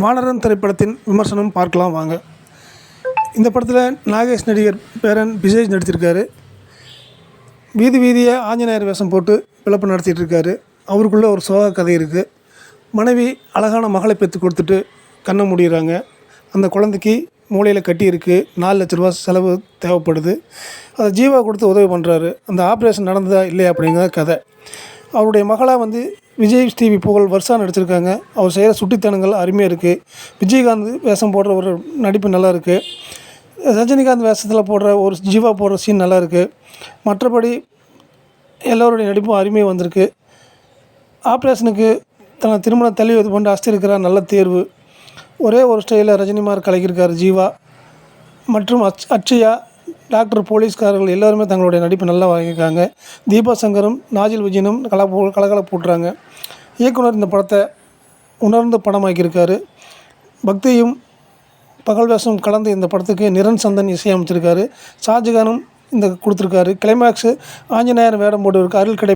வானரன் திரைப்படத்தின் விமர்சனம் பார்க்கலாம் வாங்க. இந்த படத்தில் நாகேஷ் நடிகர் பேரன் விஜய் நடித்திருக்காரு. வீதி வீதியாக ஆஞ்சநேயர் வேஷம் போட்டு பிழப்பு நடத்திட்டு இருக்காரு. அவருக்குள்ளே ஒரு சோக கதை இருக்குது. மனைவி அழகான மகளை பெற்று கொடுத்துட்டு கண்ணை மூடிடுறாங்க. அந்த குழந்தைக்கு மூளையில் கட்டி இருக்குது. 4 லட்ச ரூபா செலவு தேவைப்படுது. அதை ஜீவா கொடுத்து உதவி பண்ணுறாரு. அந்த ஆப்ரேஷன் நடந்ததா இல்லையா அப்படிங்கிற கதை. அவருடைய மகளாக விஜய் டிவி புகழ் வர்ஷா நடிச்சிருக்காங்க. அவர் செய்கிற சுட்டித்தனங்கள் அருமையாக இருக்குது. விஜயகாந்த் வேஷம் போடுற ஒரு நடிப்பு நல்லா இருக்குது. ரஜினிகாந்த் வேஷத்தில் போடுற ஒரு ஜீவா போடுற சீன் நல்லா இருக்குது. மற்றபடி எல்லோருடைய நடிப்பும் அருமையாக வந்திருக்கு. ஆப்ரேஷனுக்கு தன திருமணம் தள்ளி இது கொண்டு அஸ்திருக்கிற நல்ல தேர்வு. ஒரே ஒரு ஸ்டைலில் ரஜினிமார் கலக்கியிருக்கார் ஜீவா. மற்றும் அட்சயா, டாக்டர், போலீஸ்காரர்கள் எல்லோருமே தங்களுடைய நடிப்பு நல்லா வாங்கியிருக்காங்க. தீபா சங்கரும் நாஜில் விஜயனும் கலகலப்பு போட்டுறாங்க. இயக்குனர் இந்த படத்தை உணர்ந்து படமாக்கியிருக்காரு. பக்தியும் பகல் வேஷம் கலந்து இந்த படத்துக்கு நிரன் சந்தன் இசையமைச்சிருக்காரு. ஷாஜகானும் இந்த கொடுத்துருக்காரு. கிளைமேக்ஸு ஆஞ்சநேயர் வேடம் போடுவதற்கு அருள் கிடை